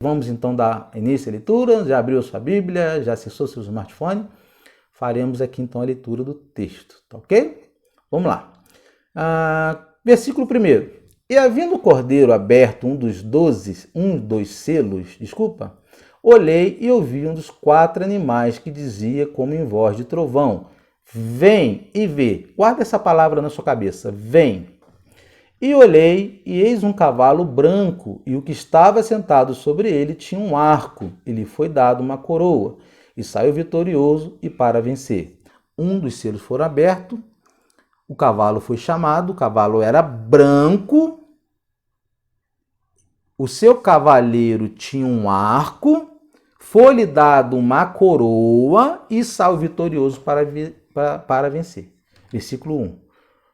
Vamos então dar início à leitura. Já abriu sua Bíblia, já acessou seu smartphone? Faremos aqui então a leitura do texto, tá ok? Vamos lá. Versículo 1. E havendo o cordeiro aberto um dos selos, olhei e ouvi um dos 4 animais que dizia como em voz de trovão: vem e vê. Guarda essa palavra na sua cabeça, vem. E olhei, e eis um cavalo branco, e o que estava sentado sobre ele tinha um arco, e lhe foi dado uma coroa, e saiu vitorioso e para vencer. Um dos selos foram abertos, o cavalo foi chamado, o cavalo era branco, o seu cavaleiro tinha um arco, foi-lhe dado uma coroa e saiu vitorioso para vencer. Versículo 1.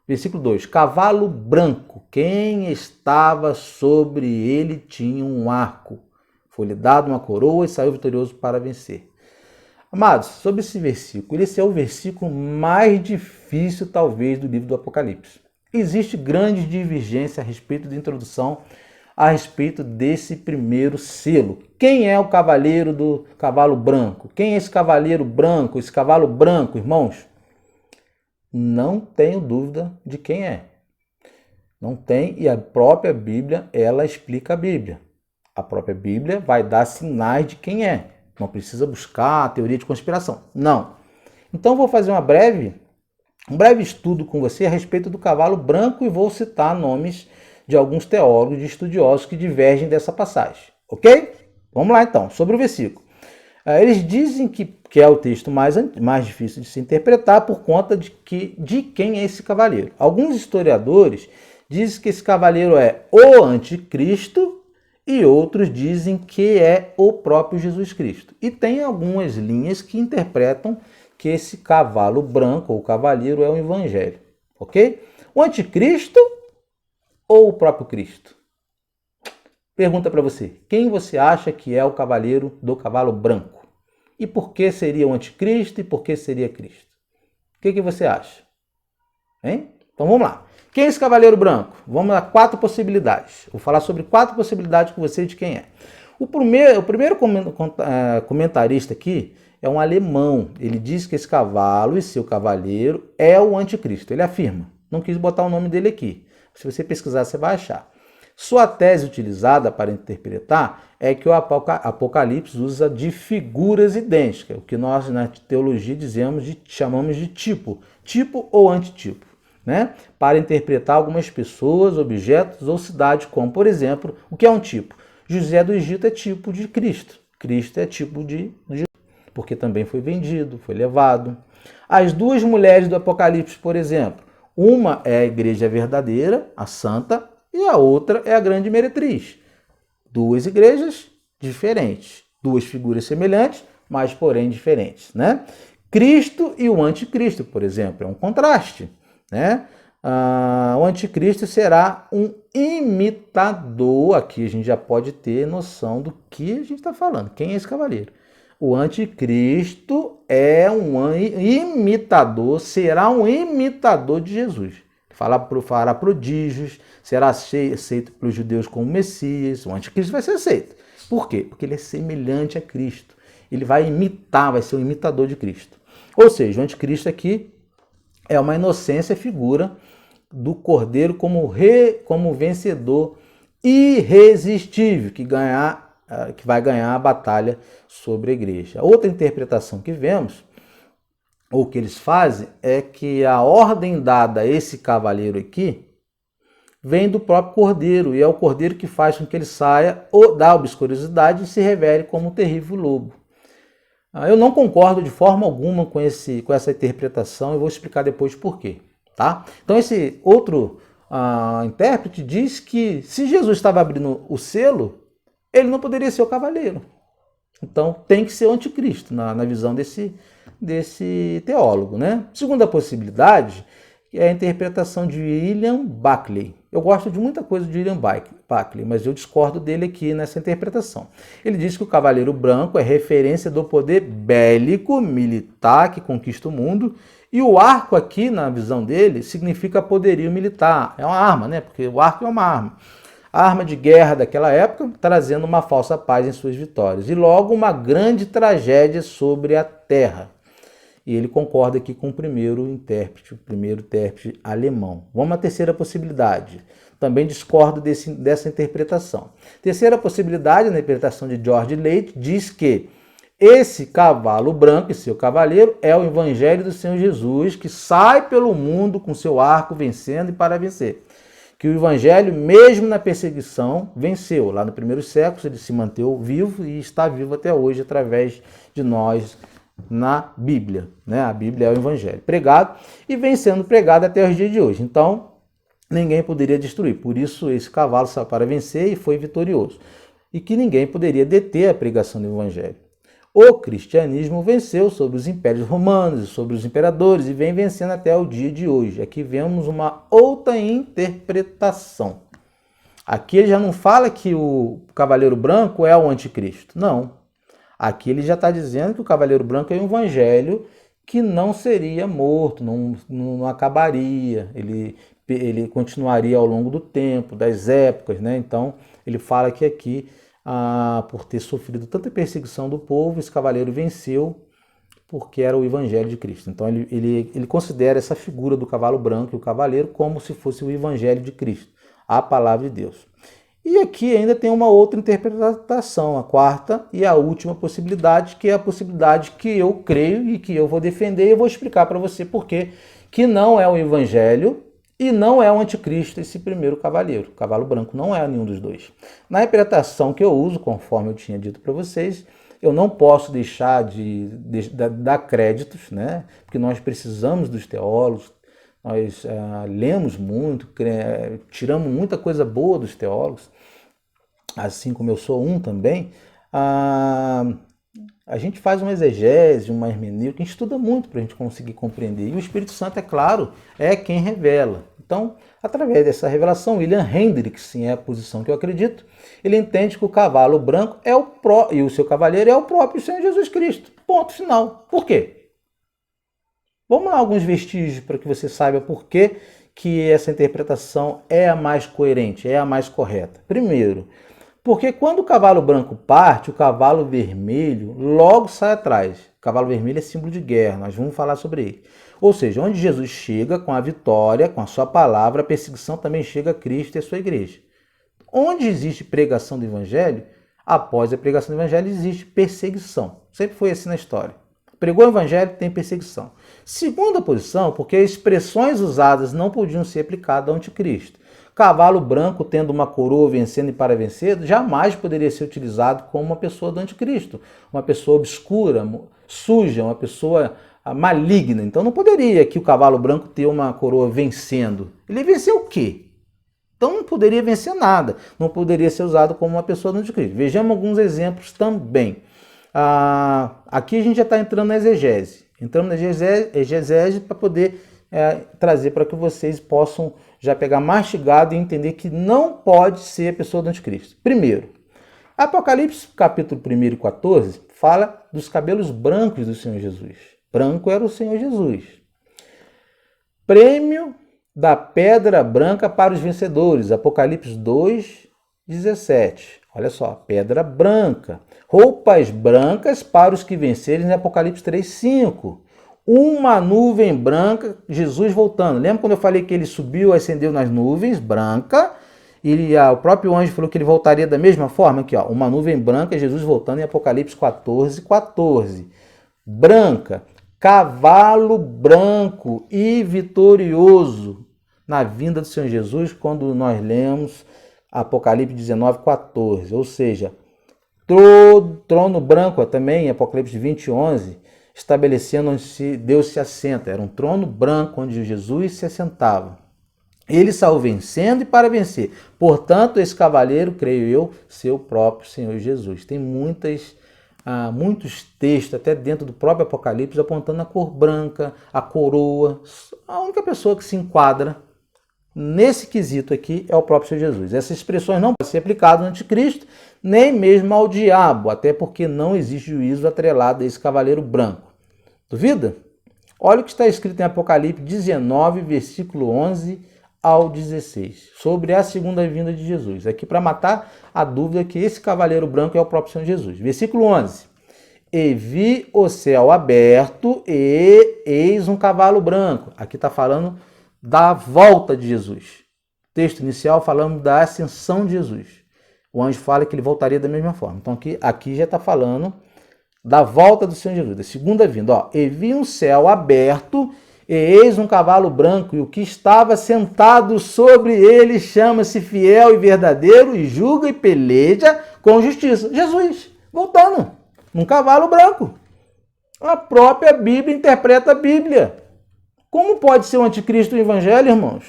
Versículo 2. Cavalo branco, quem estava sobre ele tinha um arco. Foi-lhe dado uma coroa e saiu vitorioso para vencer. Amados, sobre esse versículo, esse é o versículo mais difícil, talvez, do livro do Apocalipse. Existe grande divergência a respeito da introdução, a respeito desse primeiro selo. Quem é o cavaleiro do cavalo branco? Quem é esse cavaleiro branco, esse cavalo branco, irmãos? Não tenho dúvida de quem é. Não tem, e a própria Bíblia, ela explica a Bíblia. A própria Bíblia vai dar sinais de quem é. Não precisa buscar a teoria de conspiração. Não. Então vou fazer um breve estudo com você a respeito do cavalo branco e vou citar nomes de alguns teólogos e estudiosos que divergem dessa passagem. Ok? Vamos lá então, sobre o versículo. Eles dizem que é o texto mais difícil de se interpretar por conta de quem é esse cavaleiro. Alguns historiadores dizem que esse cavaleiro é o anticristo e outros dizem que é o próprio Jesus Cristo. E tem algumas linhas que interpretam que esse cavalo branco ou cavaleiro é o evangelho. Ok? O anticristo ou o próprio Cristo? Pergunta para você. Quem você acha que é o cavaleiro do cavalo branco? E por que seria o anticristo e por que seria Cristo? O que você acha? Hein? Então vamos lá. Quem é esse cavaleiro branco? Vamos a 4 possibilidades. Vou falar sobre 4 possibilidades com você de quem é. O primeiro comentarista aqui é um alemão. Ele diz que esse cavalo e seu cavaleiro é o anticristo. Ele afirma. Não quis botar o nome dele aqui. Se você pesquisar, você vai achar. Sua tese utilizada para interpretar é que o Apocalipse usa de figuras idênticas, o que nós na teologia chamamos de tipo ou antitipo, né? Para interpretar algumas pessoas, objetos ou cidades, como, por exemplo, o que é um tipo? José do Egito é tipo de Cristo. Cristo é tipo de Jesus, porque também foi vendido, foi levado. As 2 mulheres do Apocalipse, por exemplo, uma é a igreja verdadeira, a santa, e a outra é a grande meretriz. 2 igrejas diferentes, 2 figuras semelhantes, mas porém diferentes, né? Cristo e o anticristo, por exemplo, é um contraste, né? O anticristo será um imitador. Aqui a gente já pode ter noção do que a gente está falando. Quem é esse cavaleiro? O anticristo é um imitador, será um imitador de Jesus. Fará prodígios, será aceito pelos judeus como Messias. O anticristo vai ser aceito. Por quê? Porque ele é semelhante a Cristo. Ele vai imitar, vai ser um imitador de Cristo. Ou seja, o anticristo aqui é uma inocência figura do cordeiro como vencedor irresistível que vai ganhar a batalha sobre a igreja. Outra interpretação que vemos, ou que eles fazem, é que a ordem dada a esse cavaleiro aqui vem do próprio cordeiro, e é o cordeiro que faz com que ele saia da obscuridade e se revele como um terrível lobo. Eu não concordo de forma alguma com essa interpretação e vou explicar depois por quê. Tá? Então esse outro intérprete diz que se Jesus estava abrindo o selo, ele não poderia ser o cavaleiro. Então tem que ser o anticristo, na visão desse teólogo, né? Segunda possibilidade é a interpretação de William Buckley. Eu gosto de muita coisa de William Buckley, mas eu discordo dele aqui nessa interpretação. Ele diz que o cavaleiro branco é referência do poder bélico, militar, que conquista o mundo, e o arco aqui, na visão dele, significa poderio militar. É uma arma, né? Porque o arco é uma arma. a arma de guerra daquela época, trazendo uma falsa paz em suas vitórias. E logo uma grande tragédia sobre a terra. E ele concorda aqui com o primeiro intérprete alemão. Vamos à terceira possibilidade. Também discordo dessa interpretação. Terceira possibilidade, na interpretação de George Leite, diz que esse cavalo branco e seu cavaleiro é o evangelho do Senhor Jesus, que sai pelo mundo com seu arco vencendo e para vencer. Que o evangelho, mesmo na perseguição, venceu. Lá no primeiro século ele se manteve vivo e está vivo até hoje através de nós na Bíblia. Né? A Bíblia é o evangelho pregado e vem sendo pregado até os dias de hoje. Então, ninguém poderia destruir. Por isso, esse cavalo saiu para vencer e foi vitorioso. E que ninguém poderia deter a pregação do evangelho. O cristianismo venceu sobre os impérios romanos e sobre os imperadores e vem vencendo até o dia de hoje. Aqui vemos uma outra interpretação. Aqui ele já não fala que o cavaleiro branco é o anticristo. Não. Aqui ele já está dizendo que o cavaleiro branco é um evangelho que não seria morto, não acabaria. Ele continuaria ao longo do tempo, das épocas, né? Então ele fala que aqui, por ter sofrido tanta perseguição do povo, esse cavaleiro venceu porque era o evangelho de Cristo. Então ele considera essa figura do cavalo branco e o cavaleiro como se fosse o evangelho de Cristo, a palavra de Deus. E aqui ainda tem uma outra interpretação, a quarta e a última possibilidade, que é a possibilidade que eu creio e que eu vou defender e eu vou explicar para você por que não é o evangelho e não é o anticristo esse primeiro cavaleiro. O cavalo branco não é nenhum dos dois. Na interpretação que eu uso, conforme eu tinha dito para vocês, eu não posso deixar de dar créditos, né? Porque nós precisamos dos teólogos, nós lemos muito, tiramos muita coisa boa dos teólogos, assim como eu sou um também. A gente faz uma exegese, uma hermenêutica, a gente estuda muito para a gente conseguir compreender. E o Espírito Santo, é claro, é quem revela. Então, através dessa revelação, William Hendricks, é a posição que eu acredito, ele entende que o cavalo branco e o seu cavaleiro é o próprio Senhor Jesus Cristo. Ponto final. Por quê? Vamos lá, alguns vestígios para que você saiba por que essa interpretação é a mais coerente, é a mais correta. Primeiro, porque quando o cavalo branco parte, o cavalo vermelho logo sai atrás. O cavalo vermelho é símbolo de guerra, nós vamos falar sobre ele. Ou seja, onde Jesus chega com a vitória, com a sua palavra, a perseguição também chega a Cristo e a sua igreja. Onde existe pregação do evangelho, após a pregação do evangelho existe perseguição. Sempre foi assim na história. Pregou o evangelho, tem perseguição. Segunda posição, porque as expressões usadas não podiam ser aplicadas ao anticristo. Cavalo branco tendo uma coroa vencendo e para vencer, jamais poderia ser utilizado como uma pessoa do anticristo. Uma pessoa obscura, suja, uma pessoa maligna. Então não poderia aqui o cavalo branco ter uma coroa vencendo. Ele venceu o quê? Então não poderia vencer nada. Não poderia ser usado como uma pessoa do anticristo. Vejamos alguns exemplos também. Aqui a gente já está entrando na exegese. Entramos na exegese para poder trazer para que vocês possam já pegar mastigado e entender que não pode ser a pessoa do anticristo. Primeiro, Apocalipse capítulo 1 e 14 fala dos cabelos brancos do Senhor Jesus. Branco era o Senhor Jesus. Prêmio da pedra branca para os vencedores. Apocalipse 2, 17. Olha só, pedra branca. Roupas brancas para os que vencerem em Apocalipse 3, 5. Uma nuvem branca, Jesus voltando. Lembra quando eu falei que ele subiu, ascendeu nas nuvens, branca, e o próprio anjo falou que ele voltaria da mesma forma? Aqui, ó, uma nuvem branca, Jesus voltando em Apocalipse 14, 14. Branca, cavalo branco e vitorioso na vinda do Senhor Jesus, quando nós lemos Apocalipse 19, 14. Ou seja, trono branco também, Apocalipse 20, 11, estabelecendo onde Deus se assenta. Era um trono branco onde Jesus se assentava. Ele saiu vencendo e para vencer. Portanto, esse cavaleiro, creio eu, ser o próprio Senhor Jesus. Tem muitos textos, até dentro do próprio Apocalipse, apontando a cor branca, a coroa. A única pessoa que se enquadra nesse quesito aqui é o próprio Senhor Jesus. Essas expressões não podem ser aplicadas ao anticristo, nem mesmo ao diabo, até porque não existe juízo atrelado a esse cavaleiro branco. Duvida? Olha o que está escrito em Apocalipse 19, versículo 11 ao 16, sobre a segunda vinda de Jesus. Aqui para matar a dúvida que esse cavaleiro branco é o próprio Senhor Jesus. Versículo 11. E vi o céu aberto e eis um cavalo branco. Aqui está falando da volta de Jesus. Texto inicial falando da ascensão de Jesus. O anjo fala que ele voltaria da mesma forma. Então aqui já está falando da volta do Senhor Jesus, da segunda vinda. Ó, e vi um céu aberto e eis um cavalo branco, e o que estava sentado sobre ele chama-se Fiel e Verdadeiro, e julga e peleja com justiça. Jesus, voltando, num cavalo branco. A própria Bíblia interpreta a Bíblia. Como pode ser o anticristo o evangelho, irmãos?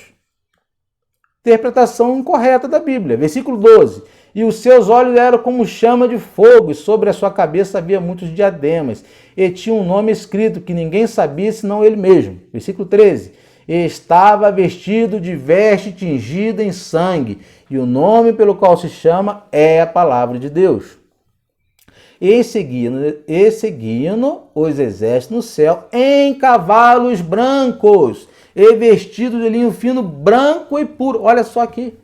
Interpretação incorreta da Bíblia. Versículo 12. E os seus olhos eram como chama de fogo, e sobre a sua cabeça havia muitos diademas, e tinha um nome escrito que ninguém sabia senão ele mesmo. Versículo 13. E estava vestido de veste tingida em sangue, e o nome pelo qual se chama é a palavra de Deus. E seguiam os exércitos no céu em cavalos brancos, e vestidos de linho fino, branco e puro. Olha só aqui.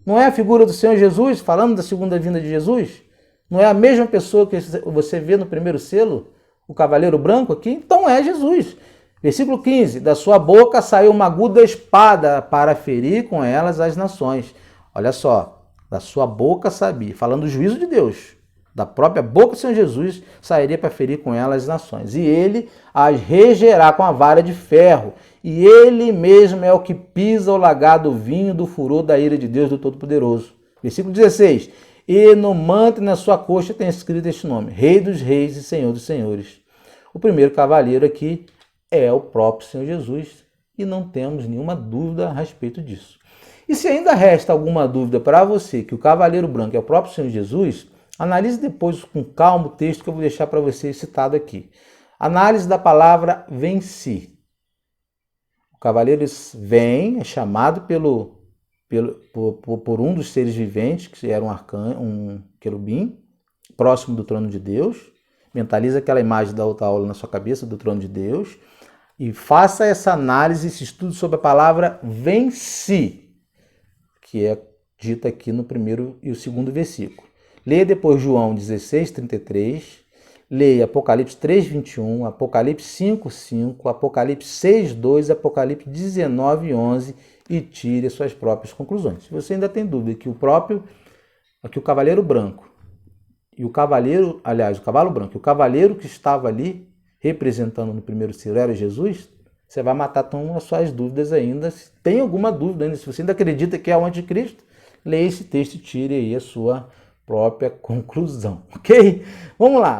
Não é a figura do Senhor Jesus, falando da segunda vinda de Jesus? Não é a mesma pessoa que você vê no primeiro selo, o cavaleiro branco aqui? Então é Jesus. Versículo 15. Da sua boca saiu uma aguda espada para ferir com elas as nações. Olha só. Da sua boca sabia, falando do juízo de Deus. Da própria boca do Senhor Jesus sairia para ferir com elas as nações. E ele as regerá com a vara de ferro. E ele mesmo é o que pisa o lagar do vinho do furor da ira de Deus do Todo-Poderoso. Versículo 16. E no manto e na sua coxa tem escrito este nome: Rei dos Reis e Senhor dos Senhores. O primeiro cavaleiro aqui é o próprio Senhor Jesus. E não temos nenhuma dúvida a respeito disso. E se ainda resta alguma dúvida para você que o cavaleiro branco é o próprio Senhor Jesus, analise depois com calma o texto que eu vou deixar para você citado aqui. Análise da palavra venci. O cavaleiro vem, é chamado por um dos seres viventes, que era um querubim, próximo do trono de Deus. Mentaliza aquela imagem da outra aula na sua cabeça, do trono de Deus. E faça essa análise, esse estudo sobre a palavra venci, que é dita aqui no primeiro e o segundo versículo. Leia depois João 16, 33, leia Apocalipse 3, 21, Apocalipse 5, 5, Apocalipse 6, 2, Apocalipse 19, 11 e tire as suas próprias conclusões. Se você ainda tem dúvida que o cavaleiro branco e o cavaleiro, aliás, o cavalo branco e o cavaleiro que estava ali representando no primeiro selo era Jesus, você vai matar as suas dúvidas ainda. Se tem alguma dúvida ainda, se você ainda acredita que é o anticristo, leia esse texto e tire aí a sua própria conclusão, ok? Vamos lá.